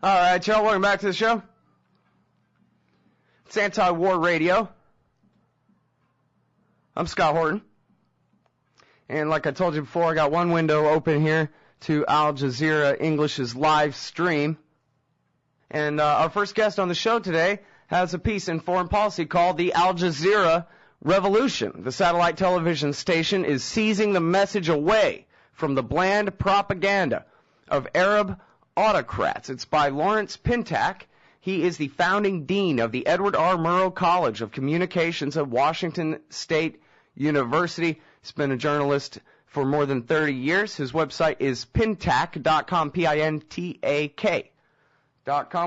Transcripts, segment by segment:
All right, y'all, welcome back to the show. It's Anti-War Radio. I'm Scott Horton. And like I told you before, I got one window open here to Al Jazeera English's live stream. And our first guest on the show today has a piece in foreign policy called the Al Jazeera Revolution. The satellite television station is seizing the message away from the bland propaganda of Arab autocrats. It's by Lawrence Pintak. He is the founding dean of the Edward R. Murrow College of Communications at Washington State University. He's been a journalist for more than 30 years. His website is pintak.com, Pintak.com.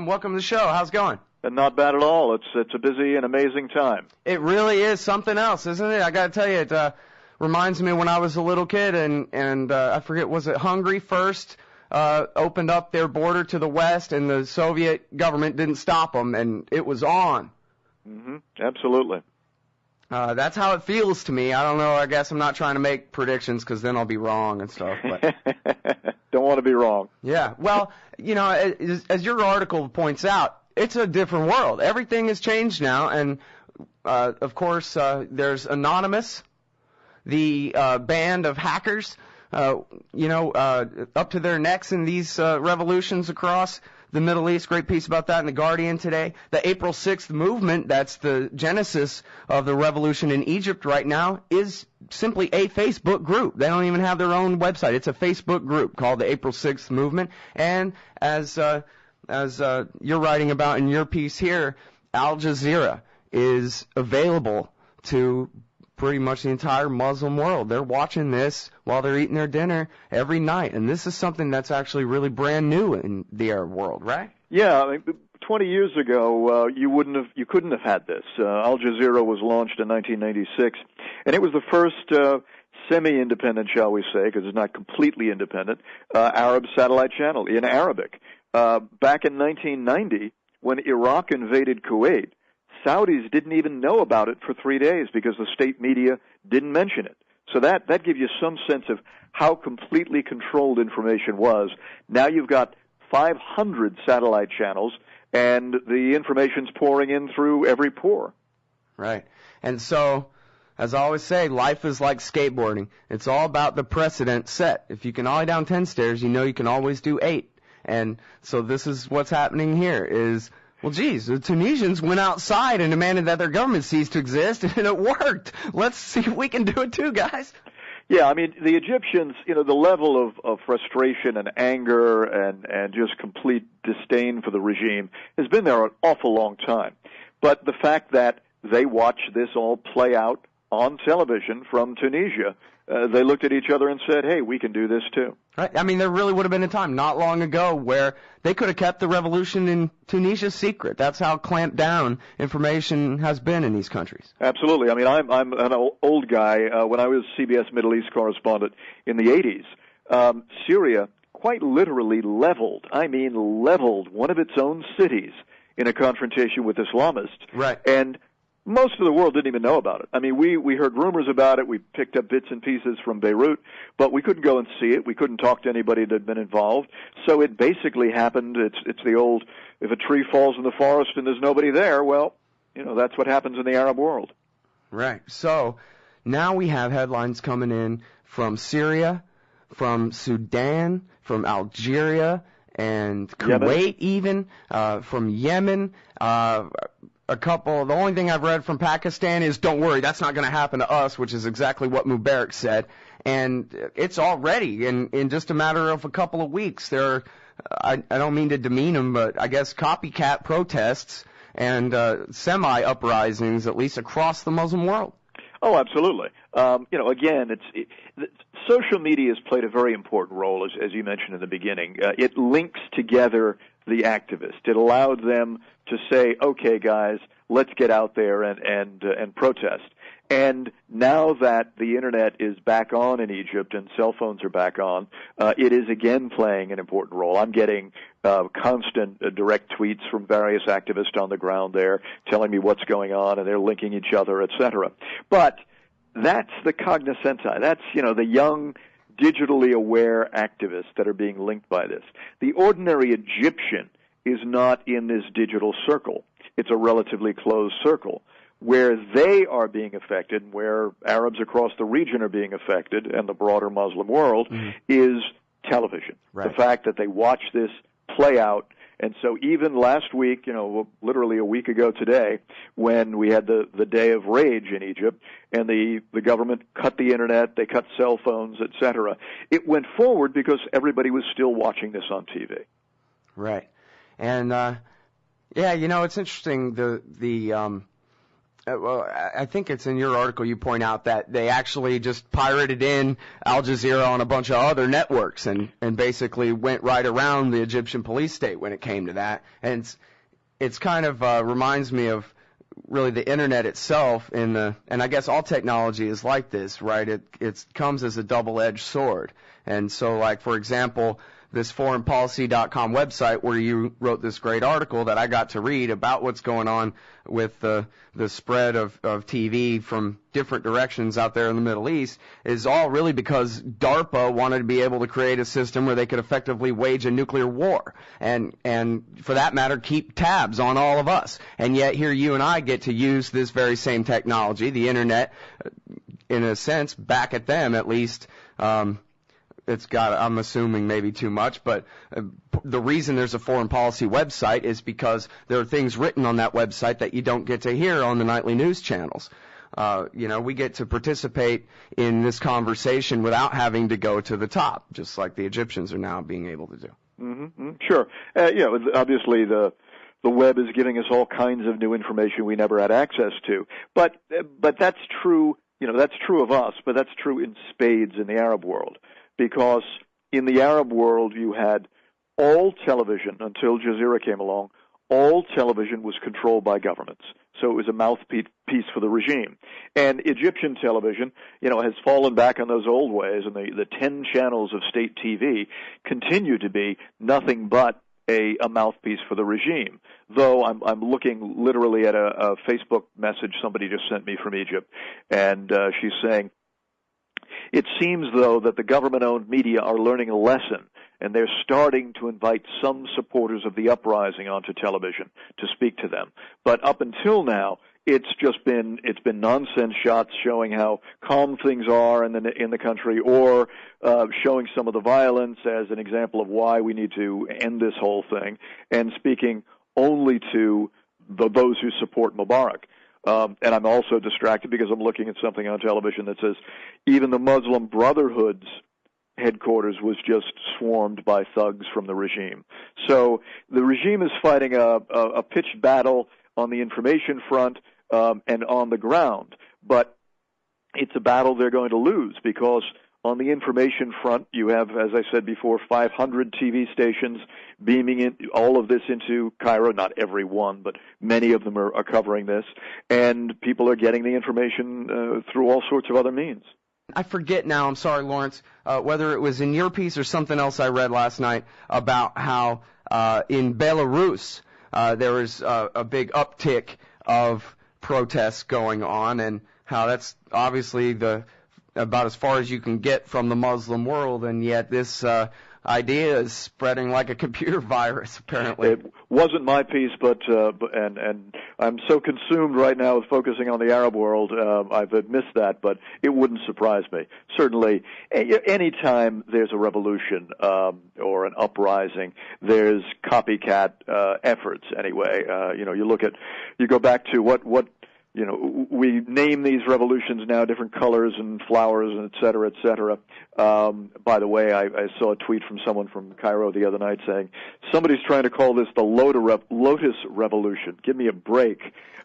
Welcome to the show. How's it going? Not bad at all. It's a busy and amazing time. It really is something else, isn't it? I got to tell you, it reminds me when I was a little kid, and I forget, was it Hungary first opened up their border to the west, and the Soviet government didn't stop them, and it was on. Mm-hmm. Absolutely. That's how it feels to me. I don't know. I guess I'm not trying to make predictions because then I'll be wrong and stuff. But don't want to be wrong. Yeah. Well, you know, as your article points out, it's a different world. Everything has changed now, and of course, there's Anonymous, the band of hackers, up to their necks in these revolutions across the Middle East. Great piece about that in The Guardian today. The April 6th movement, that's the genesis of the revolution in Egypt right now, is simply a Facebook group. They don't even have their own website. It's a Facebook group called the April 6th movement. And as you're writing about in your piece here, Al Jazeera is available to pretty much the entire Muslim world. They're watching this while they're eating their dinner every night, and this is something that's actually really brand new in the Arab world, right? Yeah, I mean, 20 years ago, you couldn't have had this. Al Jazeera was launched in 1996, and it was the first semi-independent, shall we say, because it's not completely independent, Arab satellite channel in Arabic. Back in 1990, when Iraq invaded Kuwait, Saudis didn't even know about it for 3 days because the state media didn't mention it. So that gives you some sense of how completely controlled information was. Now you've got 500 satellite channels, and the information's pouring in through every pore. Right. And so, as I always say, life is like skateboarding. It's all about the precedent set. If you can ollie down 10 stairs, you know you can always do 8. And so this is what's happening here is, well, geez, the Tunisians went outside and demanded that their government cease to exist, and it worked. Let's see if we can do it too, guys. Yeah, I mean, the Egyptians, the level of frustration and anger and just complete disdain for the regime has been there an awful long time. But the fact that they watched this all play out on television from Tunisia, they looked at each other and said, hey, we can do this too. Right. I mean, there really would have been a time not long ago where they could have kept the revolution in Tunisia secret. That's how clamped down information has been in these countries. Absolutely. I mean, I'm an old guy. When I was CBS Middle East correspondent in the 80s, Syria quite literally leveled one of its own cities in a confrontation with Islamists. Right. And most of the world didn't even know about it. I mean, we heard rumors about it. We picked up bits and pieces from Beirut, but we couldn't go and see it. We couldn't talk to anybody that had been involved. So it basically happened. It's the old, if a tree falls in the forest and there's nobody there, well, that's what happens in the Arab world. Right. So now we have headlines coming in from Syria, from Sudan, from Algeria, and Kuwait even, from Yemen, the only thing I've read from Pakistan is, don't worry, that's not going to happen to us, which is exactly what Mubarak said. And it's already, in just a matter of a couple of weeks, there are, I don't mean to demean them, but I guess copycat protests and semi-uprisings, at least across the Muslim world. Oh, absolutely. Again, social media has played a very important role, as you mentioned in the beginning. It links together the activists. It allowed them to say, okay, guys, let's get out there and protest. And now that the Internet is back on in Egypt and cell phones are back on, it is again playing an important role. I'm getting constant direct tweets from various activists on the ground there telling me what's going on, and they're linking each other, etc. But that's the cognoscenti. That's, the young, digitally aware activists that are being linked by this. The ordinary Egyptian is not in this digital circle. It's a relatively closed circle. Where they are being affected, where Arabs across the region are being affected, and the broader Muslim world, is television. Right. The fact that they watch this play out. And so even last week, literally a week ago today, when we had the day of rage in Egypt, and the government cut the internet, they cut cell phones, etc., it went forward because everybody was still watching this on TV. Right. And, it's interesting, well, I think it's in your article you point out that they actually just pirated in Al Jazeera on a bunch of other networks and basically went right around the Egyptian police state when it came to that. And it's kind of reminds me of really the internet itself and I guess all technology is like this, right? It comes as a double-edged sword. And so, like, for example, this foreignpolicy.com website where you wrote this great article that I got to read about what's going on with the spread of TV from different directions out there in the Middle East is all really because DARPA wanted to be able to create a system where they could effectively wage a nuclear war and for that matter keep tabs on all of us. And yet here you and I get to use this very same technology, the internet, in a sense, back at them at least. It's got, I'm assuming, maybe too much, but the reason there's a foreign policy website is because there are things written on that website that you don't get to hear on the nightly news channels. We get to participate in this conversation without having to go to the top, just like the Egyptians are now being able to do. Mm-hmm. Sure. Obviously the web is giving us all kinds of new information we never had access to. But that's true, that's true of us, but that's true in spades in the Arab world. Because in the Arab world, you had all television, until Jazeera came along, all television was controlled by governments. So it was a mouthpiece for the regime. And Egyptian television, has fallen back on those old ways, and the 10 channels of state TV continue to be nothing but a mouthpiece for the regime. Though I'm looking literally at a Facebook message somebody just sent me from Egypt, and she's saying, it seems, though, that the government-owned media are learning a lesson, and they're starting to invite some supporters of the uprising onto television to speak to them. But up until now, it's been nonsense shots showing how calm things are in the country, or showing some of the violence as an example of why we need to end this whole thing, and speaking only to those who support Mubarak. And I'm also distracted because I'm looking at something on television that says even the Muslim Brotherhood's headquarters was just swarmed by thugs from the regime. So the regime is fighting a pitched battle on the information front and on the ground, but it's a battle they're going to lose because on the information front, you have, as I said before, 500 TV stations beaming in all of this into Cairo. Not every one, but many of them are covering this. And people are getting the information through all sorts of other means. I forget now, I'm sorry, Lawrence, whether it was in your piece or something else I read last night about how in Belarus there was a big uptick of protests going on and how that's obviously about as far as you can get from the Muslim world, and yet this idea is spreading like a computer virus, apparently. It wasn't my piece, but I'm so consumed right now with focusing on the Arab world, I've missed that, but it wouldn't surprise me. Certainly, any time there's a revolution or an uprising, there's copycat efforts anyway. You go back to what we name these revolutions now different colors and flowers and et cetera. By the way, I saw a tweet from someone from Cairo the other night saying, somebody's trying to call this the Lotus Revolution. Give me a break.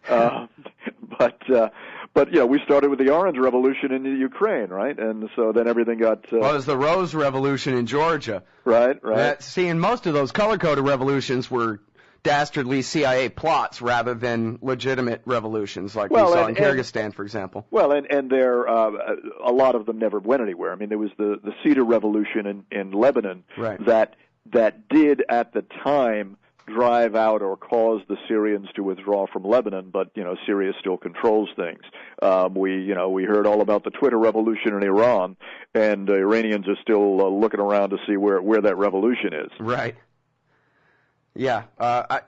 But we started with the Orange Revolution in Ukraine, right? And so then everything got... well, it was the Rose Revolution in Georgia. Right. And most of those color-coded revolutions were dastardly CIA plots rather than legitimate revolutions like we saw in Kyrgyzstan, for example. Well, and there a lot of them never went anywhere. I mean, there was the Cedar Revolution in Lebanon, right, that did at the time drive out or cause the Syrians to withdraw from Lebanon, but Syria still controls things. We heard all about the Twitter revolution in Iran, and Iranians are still looking around to see where that revolution is. Right. Yeah,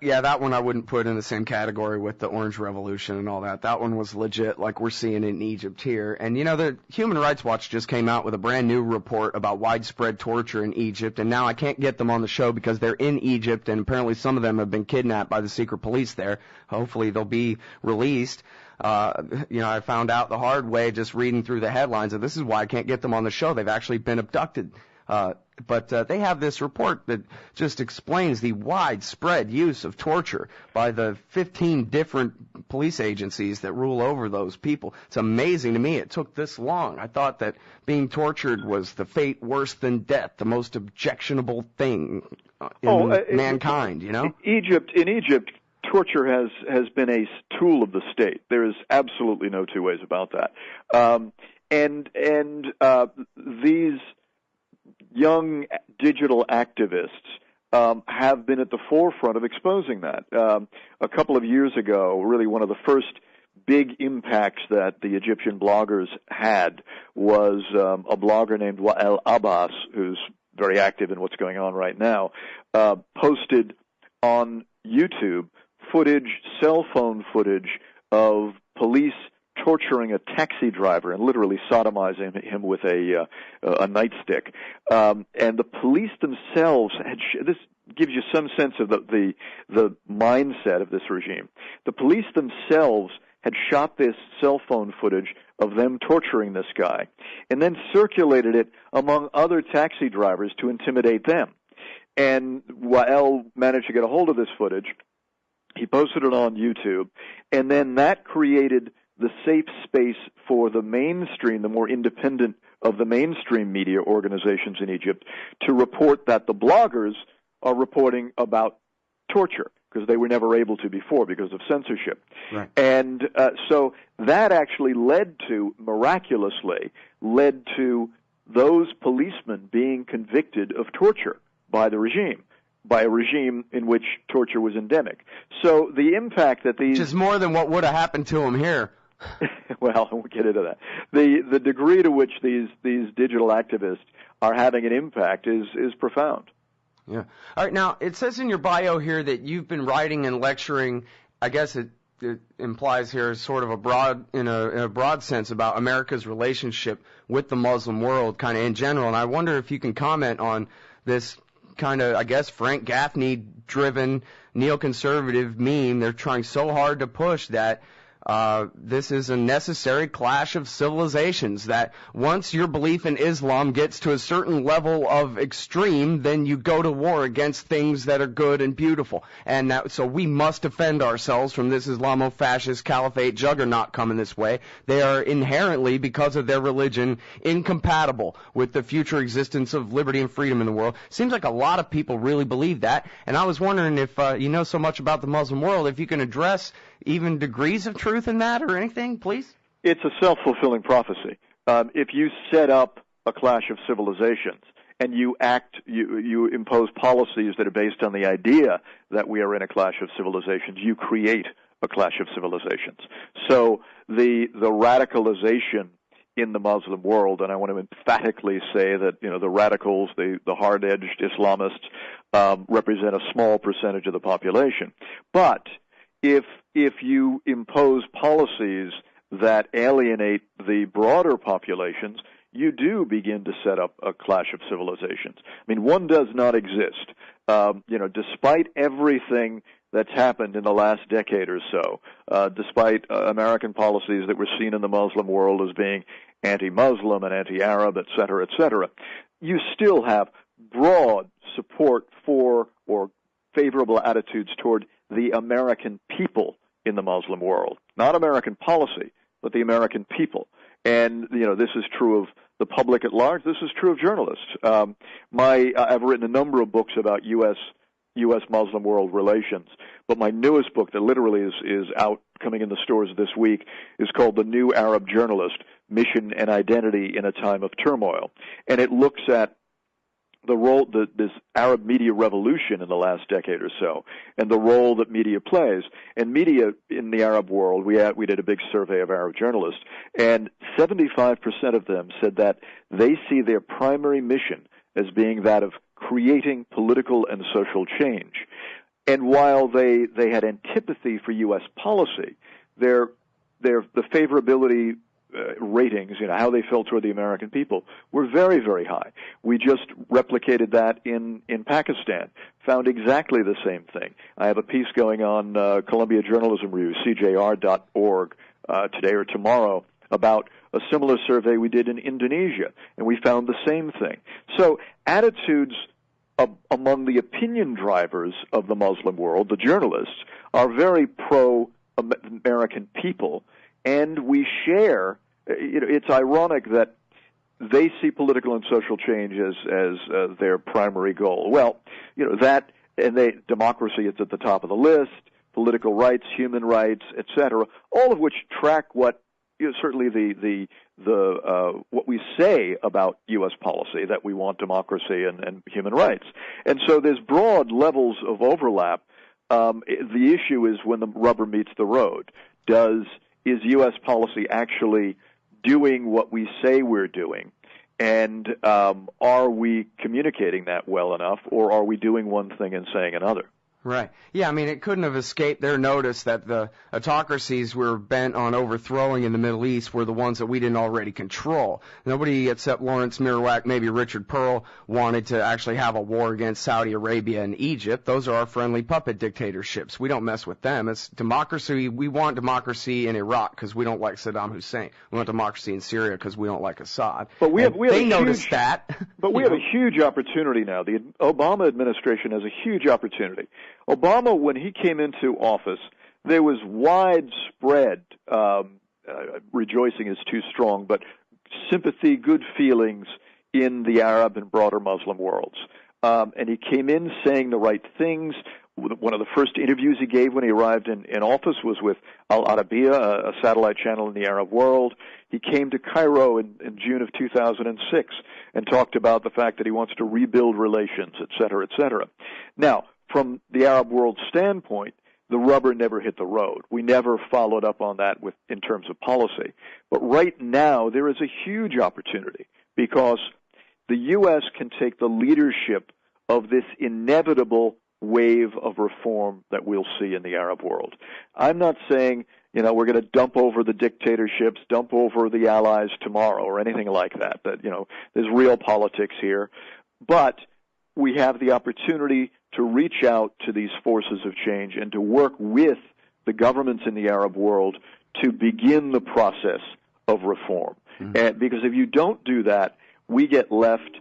yeah, that one I wouldn't put in the same category with the Orange Revolution and all that. That one was legit, like we're seeing in Egypt here. And the Human Rights Watch just came out with a brand new report about widespread torture in Egypt, and now I can't get them on the show because they're in Egypt, and apparently some of them have been kidnapped by the secret police there. Hopefully they'll be released. I found out the hard way just reading through the headlines, and this is why I can't get them on the show. They've actually been abducted. But they have this report that just explains the widespread use of torture by the 15 different police agencies that rule over those people. It's amazing to me it took this long. I thought that being tortured was the fate worse than death, the most objectionable thing in mankind, In Egypt, torture has been a tool of the state. There is absolutely no two ways about that. These young digital activists have been at the forefront of exposing that. A couple of years ago, really one of the first big impacts that the Egyptian bloggers had was a blogger named Wael Abbas, who's very active in what's going on right now, posted on YouTube cell phone footage of police torturing a taxi driver and literally sodomizing him with a nightstick. And the police themselves this gives you some sense of the mindset of this regime. The police themselves had shot this cell phone footage of them torturing this guy and then circulated it among other taxi drivers to intimidate them. And Wael managed to get a hold of this footage. He posted it on YouTube, and then that created the safe space for the mainstream, the more independent of the mainstream media organizations in Egypt, to report that the bloggers are reporting about torture, because they were never able to before because of censorship. Right. And so that actually miraculously led to those policemen being convicted of torture by the regime, by a regime in which torture was endemic. So the impact that these... Which is more than what would have happened to them here. Well, we'll get into that. The degree to which these digital activists are having an impact is profound. Yeah. All right. Now, it says in your bio here that you've been writing and lecturing, I guess it implies here sort of in a broad sense about America's relationship with the Muslim world kind of in general. And I wonder if you can comment on this kind of, I guess, Frank Gaffney-driven neoconservative meme. They're trying so hard to push that this is a necessary clash of civilizations, that once your belief in Islam gets to a certain level of extreme, then you go to war against things that are good and beautiful. And so we must defend ourselves from this Islamo-fascist caliphate juggernaut coming this way. They are inherently, because of their religion, incompatible with the future existence of liberty and freedom in the world. Seems like a lot of people really believe that. And I was wondering if you know so much about the Muslim world, if you can address even degrees of truth in that or anything, please? It's a self-fulfilling prophecy. If you set up a clash of civilizations and you impose policies that are based on the idea that we are in a clash of civilizations, you create a clash of civilizations. So the radicalization in the Muslim world, and I want to emphatically say that the radicals, the hard-edged Islamists, represent a small percentage of the population. But if you impose policies that alienate the broader populations, you do begin to set up a clash of civilizations. I mean, one does not exist. Despite everything that's happened in the last decade or so, despite American policies that were seen in the Muslim world as being anti-Muslim and anti-Arab, et cetera, you still have broad support for or favorable attitudes toward the American people in the Muslim world. Not American policy, but the American people. And, this is true of the public at large. This is true of journalists. I've written a number of books about U.S.-Muslim world relations, but my newest book that literally is out, coming in the stores this week, is called The New Arab Journalist, Mission and Identity in a Time of Turmoil. And it looks at the role, this Arab media revolution in the last decade or so, and the role that media plays. And media in the Arab world, we did a big survey of Arab journalists, and 75% of them said that they see their primary mission as being that of creating political and social change. And while they had antipathy for U.S. policy, the favorability ratings, how they felt toward the American people, were very, very high. We just replicated that in Pakistan, found exactly the same thing. I have a piece going on Columbia Journalism Review, cjr.org, today or tomorrow, about a similar survey we did in Indonesia, and we found the same thing. So attitudes among the opinion drivers of the Muslim world, the journalists, are very pro-American people, and we share. It's ironic that they see political and social change as their primary goal. Well, that, and democracy is at the top of the list, political rights, human rights, etc., all of which track what certainly the what we say about U.S. policy, that we want democracy and human rights. And so there's broad levels of overlap. The issue is when the rubber meets the road. Is U.S. policy actually doing what we say we're doing? And are we communicating that well enough, or are we doing one thing and saying another? Right. Yeah, I mean, it couldn't have escaped their notice that the autocracies we're bent on overthrowing in the Middle East were the ones that we didn't already control. Nobody except Lawrence Mirowac, maybe Richard Pearl, wanted to actually have a war against Saudi Arabia and Egypt. Those are our friendly puppet dictatorships. We don't mess with them. It's democracy. We want democracy in Iraq because we don't like Saddam Hussein. We want democracy in Syria because we don't like Assad. But they noticed that. But we have a huge opportunity now. The Obama administration has a huge opportunity. Obama, when he came into office, there was widespread, rejoicing is too strong, but sympathy, good feelings in the Arab and broader Muslim worlds. And he came in saying the right things. One of the first interviews he gave when he arrived in office was with Al Arabiya, a satellite channel in the Arab world. He came to Cairo in June of 2006 and talked about the fact that he wants to rebuild relations, et cetera, et cetera. Now, from the Arab world standpoint, the rubber never hit the road. We never followed up on that in terms of policy. But right now, there is a huge opportunity because the U.S. can take the leadership of this inevitable wave of reform that we'll see in the Arab world. I'm not saying, we're going to dump over the dictatorships, dump over the allies tomorrow or anything like that. There's real politics here. But we have the opportunity to reach out to these forces of change and to work with the governments in the Arab world to begin the process of reform. Mm-hmm. And because if you don't do that, we get left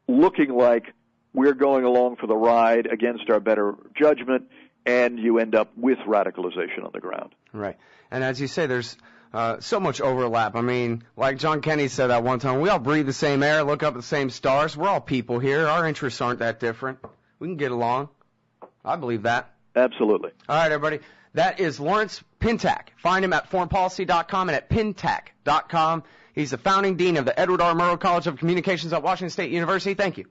looking like we're going along for the ride against our better judgment, and you end up with radicalization on the ground. Right. And as you say, there's so much overlap. I mean, like John Kennedy said that one time, we all breathe the same air, look up at the same stars. We're all people here. Our interests aren't that different. We can get along. I believe that. Absolutely. All right, everybody. That is Lawrence Pintak. Find him at foreignpolicy.com and at pintak.com. He's the founding dean of the Edward R. Murrow College of Communications at Washington State University. Thank you.